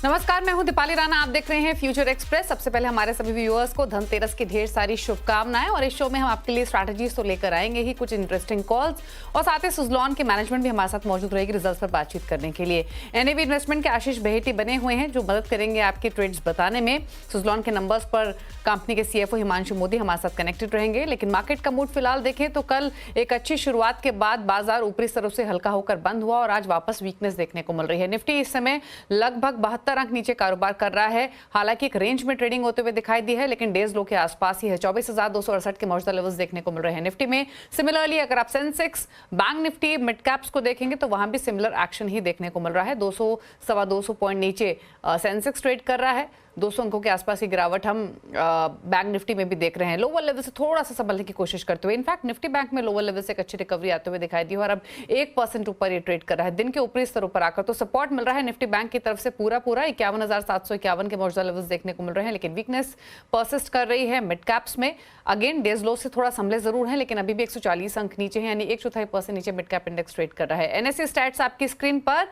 नमस्कार, मैं हूं दीपाली राणा। आप देख रहे हैं फ्यूचर एक्सप्रेस। सबसे पहले हमारे सभी व्यूअर्स को धनतेरस की ढेर सारी शुभकामनाएं। और इस शो में हम आपके लिए स्ट्रैटेजीज तो लेकर आएंगे ही, कुछ इंटरेस्टिंग कॉल्स और साथ ही सुजलॉन के मैनेजमेंट भी हमारे साथ मौजूद रहेगी रिजल्ट्स पर बातचीत करने के लिए। एनएबी इन्वेस्टमेंट के आशीष बहेटी बने हुए हैं जो मदद करेंगे आपके ट्रेड्स बताने में। सुजलॉन के नंबर्स पर कंपनी के सीएफओ हिमांशु मोदी हमारे साथ कनेक्टेड रहेंगे। लेकिन मार्केट का मूड फिलहाल देखें तो कल एक अच्छी शुरुआत के बाद बाजार ऊपरी स्तरों से हल्का होकर बंद हुआ और आज वापस वीकनेस देखने को मिल रही है। निफ्टी इस समय लगभग 72 अंक नीचे कारोबार कर रहा है। हालांकि एक रेंज में ट्रेडिंग होते हुए दिखाई दी है, लेकिन डेज लो के आसपास ही है। 24,268 के मौजूदा लेवल्स देखने को मिल रहे हैं निफ्टी में। सिमिलरली अगर आप Sensex, bank Nifty, mid caps को देखेंगे तो वहां भी सिमिलर एक्शन ही देखने को मिल रहा है। 200 सवा 200 पॉइंट नीचे सेंसेक्स ट्रेड कर रहा है। 200 अंकों के आसपास की गिरावट हम बैंक निफ्टी में भी देख रहे हैं। लोअर लेवल से थोड़ा सा संभलने की कोशिश करते हुए, इनफैक्ट निफ्टी बैंक में लोअर लेवल से एक अच्छी रिकवरी आते हुए दिखाई दी और अब 1% ऊपर ये ट्रेड कर रहा है। दिन के ऊपरी स्तरों पर आकर तो सपोर्ट मिल रहा है निफ्टी बैंक की तरफ से पूरा 51,751 के मौजूदा लेवल्स देखने को मिल रहे हैं। लेकिन वीकनेस परसिस्ट कर रही है मिड कैप्स में। अगेन डेज लो से थोड़ा संभले जरूर है, लेकिन अभी भी 140 अंक नीचे है, यानी 1/4% नीचे मिड कैप इंडेक्स ट्रेड कर रहा है। एनएससी स्टैट्स आपकी स्क्रीन पर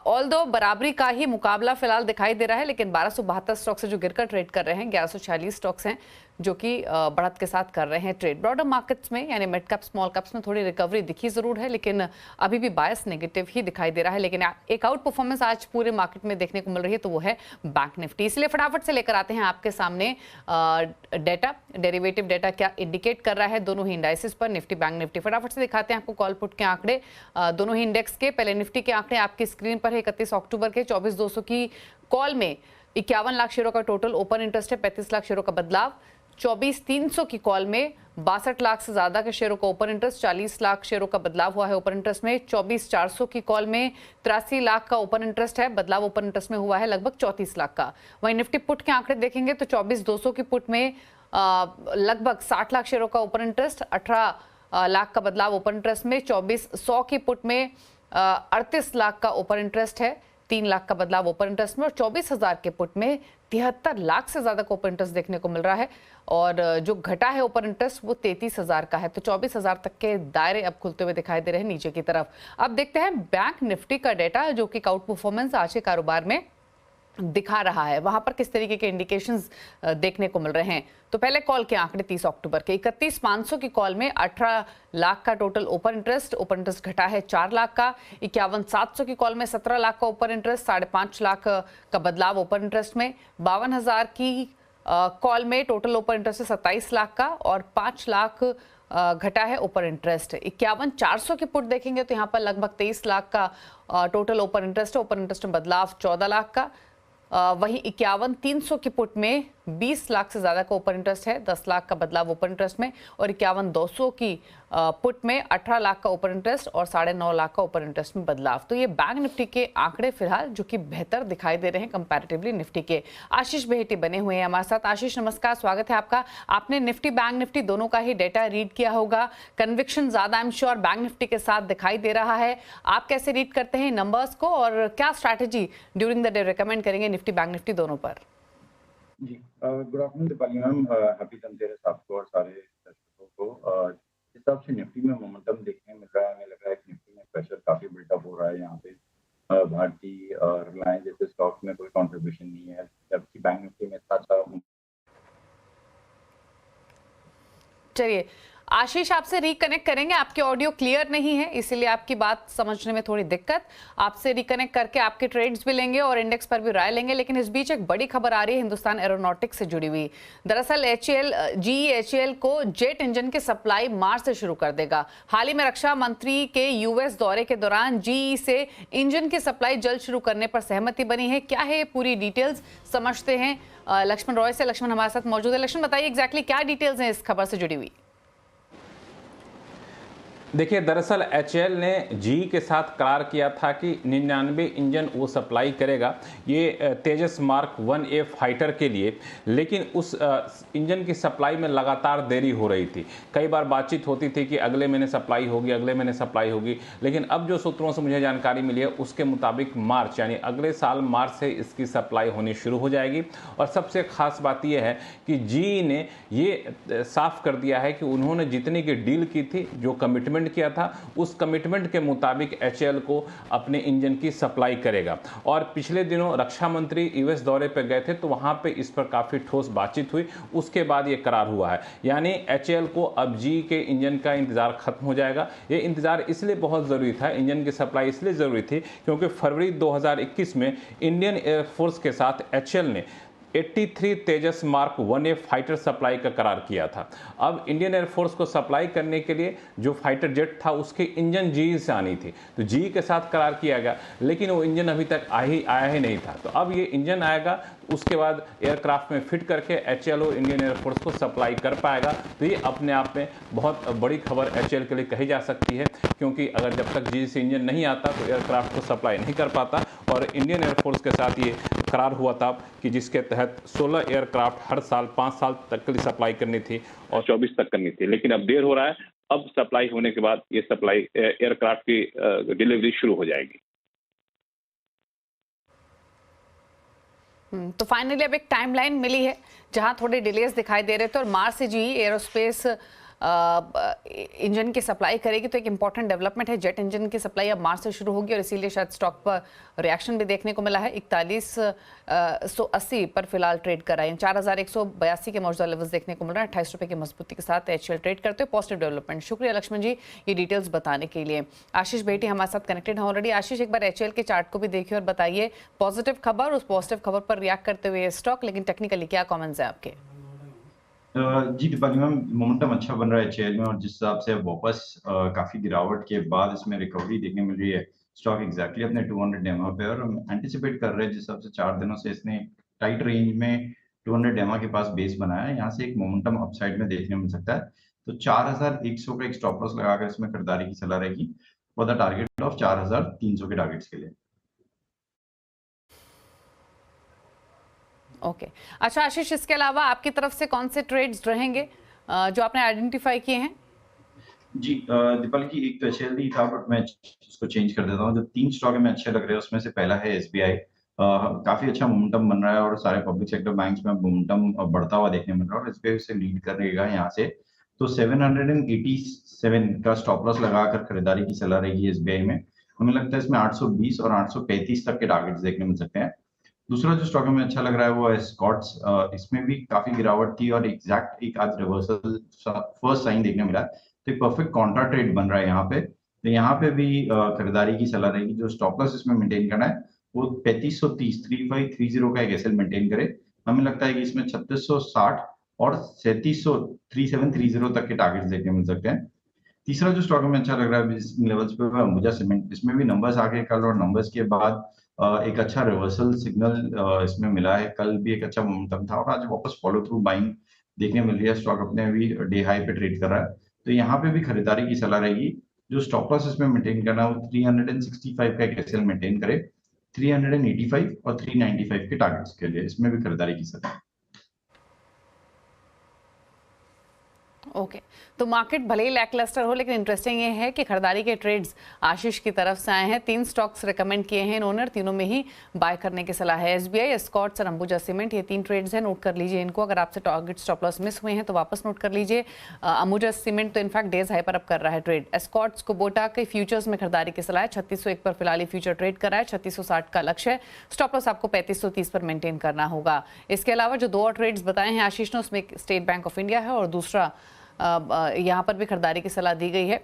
ऑल्दो बराबरी का ही मुकाबला फिलहाल दिखाई दे रहा है, लेकिन 1272 स्टॉक से जो गिरकर ट्रेड कर रहे हैं, 1146 स्टॉक्स हैं जो कि बढ़त के साथ कर रहे हैं ट्रेड। ब्रॉडर मार्केट्स में यानी मिड कैप, स्मॉल कैप्स में थोड़ी रिकवरी दिखी जरूर है, लेकिन अभी भी बायस नेगेटिव ही दिखाई दे रहा है। लेकिन एक आउट परफॉर्मेंस आज पूरे मार्केट में देखने को मिल रही है, तो वो है बैंक निफ्टी। इसलिए फटाफट से लेकर आते हैं आपके सामने डेटा। डेरिवेटिव डेटा क्या इंडिकेट कर रहा है दोनों ही इंडाइसेस पर, निफ्टी, बैंक निफ्टी। फटाफट से दिखाते हैं आपको कॉल पुट के आंकड़े दोनों ही इंडेक्स के। पहले निफ्टी के आंकड़े आपकी स्क्रीन पर है। 31 अक्टूबर के 24,200 की कॉल में 51 लाख शेयरों का टोटल ओपन इंटरेस्ट है, 35 लाख शेयरों का बदलाव। 24,300 की कॉल में 62 लाख से ज्यादा के शेयरों का ओपन इंटरेस्ट, 40 लाख शेयरों का बदलाव हुआ है ओपन इंटरेस्ट में। 24,400 की कॉल में 83 लाख का ओपन इंटरेस्ट है, बदलाव ओपन इंटरेस्ट में हुआ है लगभग 34 लाख का। वहीं निफ्टी पुट के आंकड़े देखेंगे तो 24,200 की पुट में लगभग 60 लाख शेयरों का ओपन इंटरेस्ट, 18 लाख का बदलाव ओपन इंटरेस्ट में। 24,100 की पुट में 38 लाख का ओपन इंटरेस्ट है, 3 लाख का बदलाव ओपन इंटरेस्ट में। और 24,000 के पुट में 73 लाख से ज्यादा का ओपन इंटरेस्ट देखने को मिल रहा है। और जो घटा है ओपन इंटरेस्ट वो 33,000 का है। तो 24,000 तक के दायरे अब खुलते हुए दिखाई दे रहे हैं नीचे की तरफ। अब देखते हैं बैंक निफ्टी का डेटा, जो कि आउट परफॉर्मेंस आज के कारोबार में दिखा रहा है, वहां पर किस तरीके के इंडिकेशंस देखने को मिल रहे हैं। तो पहले कॉल के आंकड़े 30 अक्टूबर के 31,500 की कॉल में 18 लाख का टोटल ओपन इंटरेस्ट घटा है 4 लाख का। 51,700 की कॉल में 17 लाख का ओपन इंटरेस्ट, 5.5 लाख का बदलाव ओपन इंटरेस्ट में। 52,000 की कॉल में टोटल ओपन इंटरेस्ट है 27 लाख का और 5 लाख घटा है ओपन इंटरेस्ट। 51,400 की पुट देखेंगे तो यहाँ पर लगभग 23 लाख का टोटल ओपन इंटरेस्ट है, ओपन इंटरेस्ट में बदलाव 14 लाख का। वहीं 51,300 की पुट में 20 लाख से ज्यादा का ओपन इंटरेस्ट है, 10 लाख का बदलाव ओपन इंटरेस्ट में। और 51,200 की पुट में 18 लाख का ओपन इंटरेस्ट और 9.5 लाख का ओपन इंटरेस्ट में बदलाव। तो ये बैंक निफ्टी के आंकड़े फिलहाल जो कि बेहतर दिखाई दे रहे हैं कंपैरेटिवली निफ्टी के। आशीष बहेटी बने हुए हैं हमारे साथ। आशीष नमस्कार, स्वागत है आपका। आपने निफ्टी, बैंक निफ्टी दोनों का ही डेटा रीड किया होगा। कन्विक्शन ज्यादा I am sure bank Nifty के साथ दिखाई दे रहा है। आप कैसे रीड करते हैं नंबर्स को और क्या strategy during the day recommend करेंगे निफ्टी, बैंक निफ्टी दोनों पर? जी, good afternoon Deepali ma'am, happy Dhanteras आपको और सारे दर्शकों को। जिस हिसाब से निफ्टी में मोमेंटम देखने मिल रहा है, हमें लग रहा है कि निफ्टी में प्रेशर काफी बिल्डअप हो रहा है। यहाँ पे भारतीय और रिलायंस जैसे स्टॉक्स में कोई कंट्रीब्यूशन नहीं है, जबकि बैंक निफ्टी में इतना अच्छा। चलिए आशीष, आपसे रिकनेक्ट करेंगे। आपके ऑडियो क्लियर नहीं है, इसीलिए आपकी बात समझने में थोड़ी दिक्कत। आपसे रिकनेक्ट करके आपके ट्रेड्स भी लेंगे और इंडेक्स पर भी राय लेंगे। लेकिन इस बीच एक बड़ी खबर आ रही है हिंदुस्तान एरोनॉटिक्स से जुड़ी हुई। दरअसल GE को जेट इंजन की सप्लाई मार्च से शुरू कर देगा। हाल ही में रक्षा मंत्री के यूएस दौरे के दौरान GE से इंजन की सप्लाई जल्द शुरू करने पर सहमति बनी है। क्या है पूरी डिटेल्स, समझते हैं लक्ष्मण रॉय से। लक्ष्मण हमारे साथ मौजूद है। लक्ष्मण बताइए एग्जैक्टली क्या डिटेल्स हैं इस खबर से जुड़ी हुई। देखिए, दरअसल HAL ने GE के साथ करार किया था कि 99 इंजन वो सप्लाई करेगा, ये तेजस मार्क 1A फाइटर के लिए। लेकिन उस इंजन की सप्लाई में लगातार देरी हो रही थी। कई बार बातचीत होती थी कि अगले महीने सप्लाई होगी, अगले महीने सप्लाई होगी। लेकिन अब जो सूत्रों से मुझे जानकारी मिली है उसके मुताबिक मार्च यानी अगले साल मार्च से इसकी सप्लाई होनी शुरू हो जाएगी। और सबसे खास बात यह है कि GE ने ये साफ कर दिया है कि उन्होंने जितनी की डील की थी, जो कमिटमेंट कमिटमेंट किया था, उस कमिटमेंट के मुताबिक एचएएल को अपने इंजन की सप्लाई करेगा। और पिछले दिनों रक्षा मंत्री यूएस दौरे पर गए थे, तो वहां पे इस पर काफ़ी ठोस बातचीत हुई, उसके बाद ये करार हुआ है। यानी एचएएल को अब जी के इंजन का इंतज़ार खत्म हो जाएगा। ये इंतज़ार इसलिए बहुत ज़रूरी था, इंजन की सप्लाई इसलिए ज़रूरी थी क्योंकि फरवरी 2021 में इंडियन एयरफोर्स के साथ एचएएल ने 83 तेजस मार्क 1A फाइटर सप्लाई का करार किया था। अब इंडियन एयरफोर्स को सप्लाई करने के लिए जो फाइटर जेट था उसके इंजन जी से आनी थी, तो जी के साथ करार किया गया, लेकिन वो इंजन अभी तक आया ही नहीं था। तो अब ये इंजन आएगा, उसके बाद एयरक्राफ्ट में फिट करके एचएएल और इंडियन एयरफोर्स को सप्लाई कर पाएगा। तो ये अपने आप में बहुत बड़ी खबर एचएएल के लिए कही जा सकती है, क्योंकि अगर जब तक जी से इंजन नहीं आता तो एयरक्राफ्ट को सप्लाई नहीं कर पाता। और इंडियन एयरफोर्स के साथ ये करार हुआ था कि जिसके तहत 16 एयरक्राफ्ट हर साल 5 साल तक के लिए सप्लाई करनी थी और 24 तक करनी थी, लेकिन अब देर हो रहा है। अब सप्लाई होने के बाद ये सप्लाई एयरक्राफ्ट की डिलीवरी शुरू हो जाएगी। तो फाइनली अब एक टाइमलाइन मिली है जहां थोड़े डिलेज दिखाई दे रहे थे और मार्च से जी एरोस्पेस इंजन की सप्लाई करेगी, तो एक इंपॉर्टेंट डेवलपमेंट है। जेट इंजन की सप्लाई अब मार्च से शुरू होगी और इसीलिए शायद स्टॉक पर रिएक्शन भी देखने को मिला है। 4180 पर फिलहाल ट्रेड कर रहा है। 4182 के मौजूदा लेवल्स देखने को मिल रहा है। 28 रुपए की मजबूती के साथ एचएएल ट्रेड करते हुए पॉजिटिव डेवलपमेंट। शुक्रिया लक्ष्मण जी ये डिटेल्स बताने के लिए। आशीष बेटी हमारे साथ कनेक्टेड है ऑलरेडी। आशीष, एक बार एचएएल के चार्ट को भी देखिए और बताइए पॉजिटिव खबर, उस पॉजिटिव खबर पर रिएक्ट करते हुए स्टॉक, लेकिन टेक्निकली क्या कॉमेंट्स है आपके? जी दीपाली मैम, मोमेंटम अच्छा बन रहा है एचएएल में और जिस हिसाब से वापस काफी गिरावट के बाद इसमें रिकवरी देखने मिल रही है, स्टॉक एग्जैक्टली अपने 200 डेमा पे, और हम एंटिसिपेट कर रहे हैं जिस हिसाब से 4 दिनों से इसने टाइट रेंज में 200 डेमा के पास बेस बनाया है, यहाँ से एक मोमेंटम अपसाइड में देखने मिल सकता है। तो 4100 का एक स्टॉप लॉस लगाकर इसमें खरीदारी की सलाह रहेगी फॉर द टारगेट ऑफ 4300 के टारगेट्स के लिए। ओके अच्छा आशीष, इसके अलावा आपकी तरफ से कौन से ट्रेड्स रहेंगे जो आपने आइडेंटिफाई किए हैं? जी दीपाली जी, एक तो एचएएल ही था बट मैं उसको चेंज कर देता हूँ। जो 3 स्टॉक में अच्छे लग रहे हैं उसमें से पहला है एसबीआई। काफी अच्छा मोमेंटम बन रहा है और सारे पब्लिक सेक्टर बैंक्स में मोमेंटम बढ़ता हुआ देखने मिल रहा है और एसबीआई से लीड कर रहेगा यहाँ से। तो 787 का स्टॉप लॉस लगाकर खरीदारी की सलाह रहेगी एसबीआई में। हमें लगता है इसमें 820 और 835 तक के टारगेट्स देखने मिल सकते हैं। दूसरा जो स्टॉक हमें अच्छा लग रहा है वो है स्कॉट्स। इसमें भी काफी गिरावट थी और एग्जैक्ट एक आज रिवर्सल फर्स्ट साइन देखने मिला है, तो एक परफेक्ट कॉन्ट्रा ट्रेड बन रहा है यहाँ पे। तो यहाँ पे भी खरीदारी की सलाह रहेगी। जो स्टॉप लॉस इसमें मेंटेन करना है वो 3530 का एक एसएल मेंटेन करे। हमें लगता है कि इसमें 3660 और 3730 तक के टारगेट्स देखने मिल सकते हैं। तीसरा जो स्टॉक हमें अच्छा लग रहा है इस लेवल्स पे वो अंबुजा सीमेंट। इसमें भी नंबर्स आ गए कल और नंबर्स के बाद एक अच्छा रिवर्सल सिग्नल इसमें मिला है। कल भी एक अच्छा मोमेंटम था और आज वापस फॉलो थ्रू बाइंग देखने मिल रही है। स्टॉक अपने भी डे हाई पे ट्रेड कर रहा है, तो यहाँ पे भी खरीदारी की सलाह रहेगी। जो स्टॉप लॉस इसमें मेंटेन करना है वो 365 का एक एसएल मेंटेन करे। 385 और 395 के टारगेट्स के लिए इसमें भी खरीदारी की सलाह। ओके तो मार्केट भले ही लैकलस्टर हो, लेकिन इंटरेस्टिंग ये है कि खरीदारी के ट्रेड्स आशीष की तरफ से आए हैं। 3 स्टॉक्स रिकमेंड किए हैं इन्होंने, तीनों में ही बाय करने की सलाह है। एसबीआई, स्कॉट्स और अंबुजा सीमेंट, ये 3 ट्रेड्स हैं, नोट कर लीजिए इनको। अगर आपसे टारगेट स्टॉप लॉस मिस हुए हैं तो वापस नोट कर लीजिए। अंबुजा सीमेंट तो इनफैक्ट डेज हाई पर अब कर रहा है ट्रेड। स्कॉट्स को बोटा के फ्यूचर्स में खरीदारी की सलाह है। 3601 पर फिलहाल फ्यूचर ट्रेड कर रहा है। 3660 का लक्ष्य है। स्टॉप लॉस आपको 3530 पर मेंटेन करना होगा। इसके अलावा जो 2 और ट्रेड्स बताए हैं आशीष ने, उसमें स्टेट बैंक ऑफ इंडिया है और दूसरा यहाँ पर भी खरीदारी की सलाह दी गई है।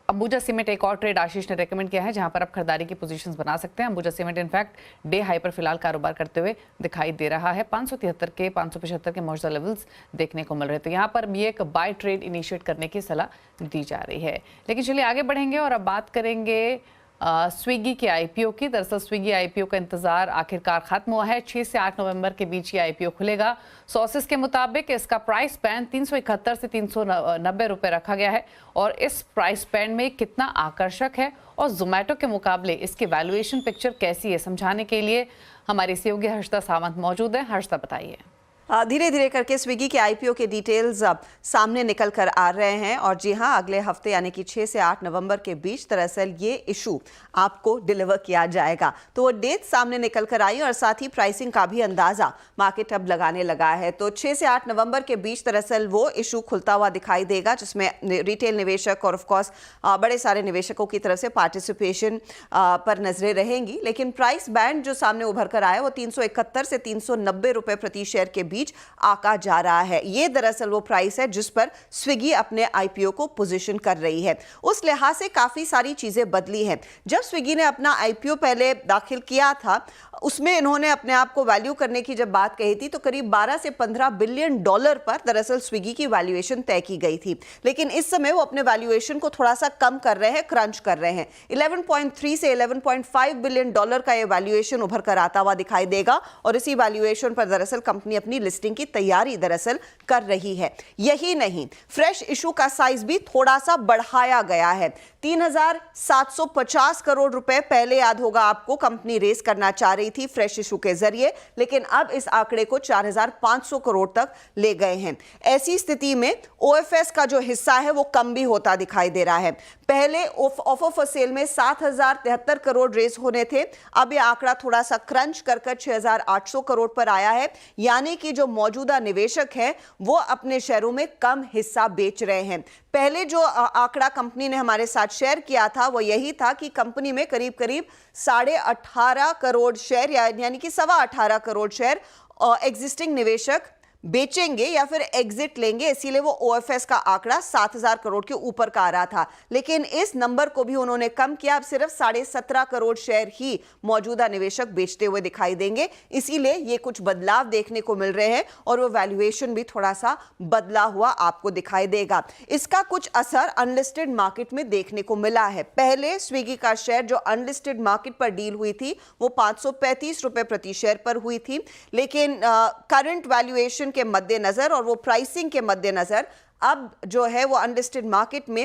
अंबुजा सीमेंट एक और ट्रेड आशीष ने रेकमेंड किया है जहां पर आप खरीदारी की पोजीशंस बना सकते हैं। Ambuja cement in fact day high पर फिलहाल कारोबार करते हुए दिखाई दे रहा है। 573 के 575 के मौजूदा लेवल्स देखने को मिल रहे थे। यहाँ पर भी एक बाय ट्रेड इनिशिएट करने की सलाह दी जा रही है। लेकिन चलिए आगे बढ़ेंगे और अब बात करेंगे स्विगी के आईपीओ की। दरअसल स्विगी आईपीओ का इंतजार आखिरकार खत्म हुआ है। 6 से 8 नवंबर के बीच ये आईपीओ खुलेगा। सोर्सेस के मुताबिक इसका प्राइस बैंड 371 से 390 रुपए रखा गया है और इस प्राइस बैंड में कितना आकर्षक है और जोमेटो के मुकाबले इसकी वैल्यूएशन पिक्चर कैसी है, समझाने के लिए हमारे सहयोगी हर्षदा सावंत मौजूद है। हर्षदा बताइए। धीरे धीरे करके स्विगी के आईपीओ के डिटेल्स अब सामने निकल कर आ रहे हैं और जी हां, अगले हफ्ते यानी कि 6 से 8 नवंबर के बीच दरअसल ये इशू आपको डिलीवर किया जाएगा। तो वो डेट सामने निकल कर आई और साथ ही प्राइसिंग का भी अंदाजा मार्केट अब लगाने लगा है। तो 6 से 8 नवंबर के बीच दरअसल वो इशू खुलता हुआ दिखाई देगा, जिसमें रिटेल निवेशक और ऑफकोर्स बड़े सारे निवेशकों की तरफ से पार्टिसिपेशन पर नजरें रहेंगी। लेकिन प्राइस बैंड जो सामने उभर कर आया वो 371 से 390 रुपए प्रति शेयर के बीच आका जा रहा है। ये दरअसल वो प्राइस है जिस पर स्विगी अपने आईपीओ को पोजीशन कर रही है। उस लिहाज से काफी सारी चीजें बदली हैं। जब स्विगी ने अपना आईपीओ पहले दाखिल किया था, उसमें इन्होंने अपने आप को वैल्यू करने की जब बात कही थी तो करीब 12 से 15 बिलियन डॉलर पर दरअसल स्विगी की वैल्यूएशन तय की गई थी। लेकिन इस समय वो अपने वैल्यूएशन को थोड़ा सा कम कर रहे हैं, क्रंच कर रहे हैं। 11.3 से 11.5 बिलियन डॉलर का ये वैल्यूएशन उभर कर आता हुआ दिखाई देगा और इसी वैल्यूएशन पर दरअसल कंपनी अपनी लिस्टिंग की तैयारी दरअसल कर रही है। यही नहीं, फ्रेश इशू का साइज भी थोड़ा सा बढ़ाया गया है। 3,750 करोड़ रुपए पहले याद होगा आपको कंपनी रेस करना चाह रही थी फ्रेश इशू के जरिए, लेकिन अब इस आंकड़े को 4,500 करोड़ तक ले गए हैं। ऐसी स्थिति में ओएफएस का जो हिस्सा है वो कम भी होता दिखाई दे रहा है। पहले ऑफर फॉर सेल में 7,073 करोड़ रेस होने थे, अब ये आंकड़ा थोड़ा सा क्रंच कर 6,800 करोड़ पर आया है। यानी कि जो मौजूदा निवेशक हैं वो अपने शेयरों में कम हिस्सा बेच रहे हैं। पहले जो आंकड़ा कंपनी ने हमारे साथ शेयर किया था वो यही था कि कंपनी में करीब करीब 18.5 करोड़ शेयर यानी कि 18.25 करोड़ शेयर एग्जिस्टिंग निवेशक बेचेंगे या फिर एग्जिट लेंगे, इसीलिए वो ओएफएस का आंकड़ा 7,000 करोड़ के ऊपर का आ रहा था। लेकिन इस नंबर को भी उन्होंने कम किया, अब सिर्फ 17.5 करोड़ शेयर ही मौजूदा निवेशक बेचते हुए दिखाई देंगे। इसीलिए ये कुछ बदलाव देखने को मिल रहे हैं और वो वैल्यूएशन भी थोड़ा सा बदला हुआ आपको दिखाई देगा। इसका कुछ असर अनलिस्टेड मार्केट में देखने को मिला है। पहले स्विगी का शेयर जो अनलिस्टेड मार्केट पर डील हुई थी वो 535 रुपए प्रति शेयर पर हुई थी, लेकिन करंट वैल्यूएशन के मद्देनजर और वो प्राइसिंग के मद्देनजर अब जो है वो अनलिस्टेड मार्केट में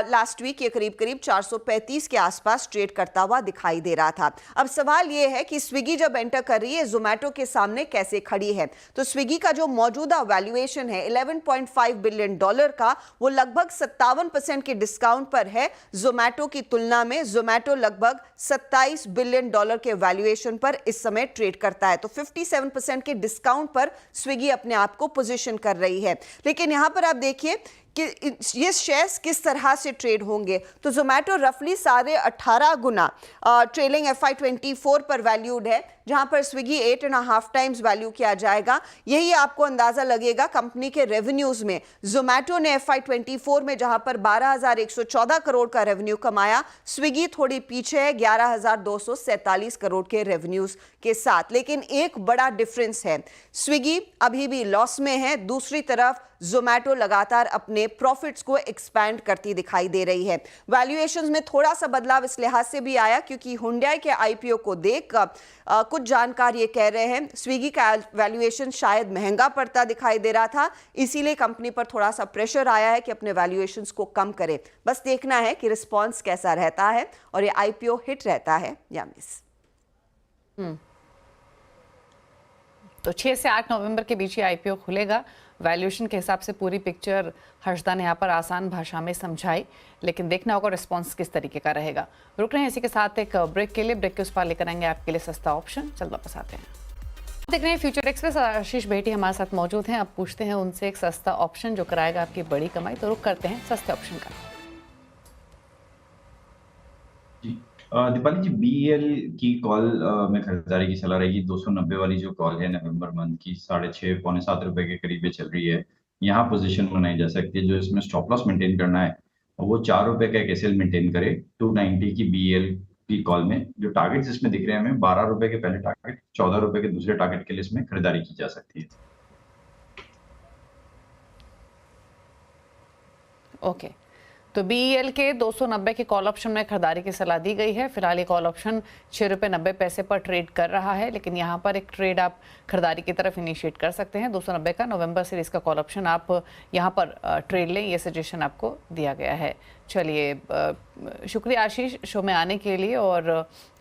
लास्ट वीक ये करीब करीब 435 के आसपास ट्रेड करता हुआ दिखाई दे रहा था। अब सवाल ये है कि स्विगी जब एंटर कर रही है जोमेटो के सामने कैसे खड़ी है। तो स्विगी का जो मौजूदा वैल्यूएशन है 11.5 बिलियन डॉलर का, वो लगभग 57% के डिस्काउंट पर है जोमेटो की तुलना में। जोमेटो लगभग 27 बिलियन डॉलर के वैल्यूएशन पर इस समय ट्रेड करता है। तो 57% के डिस्काउंट पर स्विगी अपने आप को पोजीशन कर रही है। लेकिन यहां पर आप देखिए कि ये शेयर्स किस तरह से ट्रेड होंगे। तो जोमेटो रफली 18.5 गुना ट्रेलिंग FY24 पर वैल्यूड है, जहां पर स्विगी 8.5 टाइम्स वैल्यू किया जाएगा। यही आपको अंदाजा लगेगा कंपनी के रेवेन्यूज में। जोमेटो ने FY24 में जहां पर 12,114 करोड़ का रेवेन्यू कमाया, स्विगी थोड़ी पीछे है 11,247 करोड़ के रेवेन्यूज के साथ। लेकिन एक बड़ा डिफरेंस है, स्विगी अभी भी लॉस में है, दूसरी तरफ जोमेटो लगातार अपने प्रॉफिट्स को एक्सपैंड करती दिखाई दे रही है। वैल्यूएशंस में थोड़ा सा बदलाव इस लिहाज से भी आया क्योंकि हुंडई के आईपीओ को देख कुछ जानकार ये कह रहे हैं स्विगी का वैल्यूएशन शायद महंगा पड़ता दिखाई दे रहा था, इसीलिए कंपनी पर थोड़ा सा प्रेशर आया है कि अपने वैल्यूएशंस को कम करे। बस देखना है कि रिस्पॉन्स कैसा रहता है और ये आईपीओ हिट रहता है या मिस। तो 6 से 8 नवंबर के बीच ये आईपीओ खुलेगा। वैल्यूएशन के हिसाब से पूरी पिक्चर हर्षदा ने यहाँ पर आसान भाषा में समझाई, लेकिन देखना होगा रिस्पांस किस तरीके का रहेगा। रुक रहे हैं इसी के साथ एक ब्रेक के लिए। ब्रेक के उस पार लेकर आएंगे आपके लिए सस्ता ऑप्शन। चल वापस आते हैं। देख रहे हैं फ्यूचर एक्सप्रेस। आशीष बेटी हमारे साथ मौजूद हैं। अब पूछते हैं उनसे एक सस्ता ऑप्शन जो कराएगा आपकी बड़ी कमाई। तो रुक करते हैं सस्ते ऑप्शन का। दीपाली जी, बीएल की कॉल में खरीदारी की सलाह रहेगी। 290 वाली जो कॉल है नवंबर मंथ की 6.5 पौने 7 रुपए के करीब चल रही है। यहाँ पोजीशन बनाई जा सकती है। जो इसमें स्टॉप लॉस मेंटेन करना है वो 4 रुपए का एक एसएल मेंटेन करे 290 की बीएल की कॉल में। जो टारगेट इसमें दिख रहे हैं हमें 12 रुपए के पहले टारगेट, 14 रुपए के दूसरे टारगेट के लिए इसमें खरीदारी की जा सकती है। ओके, तो BEL के 290 के कॉल ऑप्शन में खरीदारी की सलाह दी गई है। फिलहाल ये कॉल ऑप्शन ₹6.90 पर ट्रेड कर रहा है, लेकिन यहाँ पर एक ट्रेड आप खरीदारी की तरफ इनिशिएट कर सकते हैं। 290 का नवंबर सीरीज का कॉल ऑप्शन आप यहाँ पर ट्रेड लें, ये सजेशन आपको दिया गया है। चलिए, शुक्रिया आशीष शो में आने के लिए और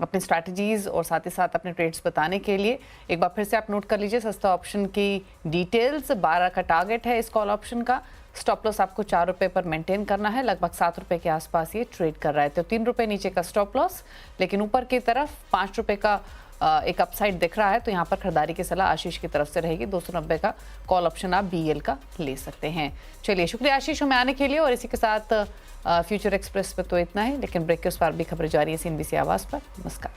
अपनी स्ट्रैटेजीज और साथ ही साथ अपने ट्रेड्स बताने के लिए। एक बार फिर से आप नोट कर लीजिए सस्ता ऑप्शन की डिटेल्स। 12 का टारगेट है इस कॉल ऑप्शन का। स्टॉप लॉस आपको ₹4 पर मेंटेन करना है। लगभग ₹7 के आसपास ये ट्रेड कर रहा है, तो ₹3 नीचे का स्टॉप लॉस, लेकिन ऊपर की तरफ ₹5 का एक अपसाइड दिख रहा है। तो यहाँ पर खरीदारी की सलाह आशीष की तरफ से रहेगी। 290 का कॉल ऑप्शन आप BEL का ले सकते हैं। चलिए, शुक्रिया आशीष हमें आने के लिए। और इसी के साथ फ्यूचर एक्सप्रेस पे तो इतना ही, लेकिन ब्रेक के उस पार भी खबरें जारी है CNBC आवाज़ पर। नमस्कार।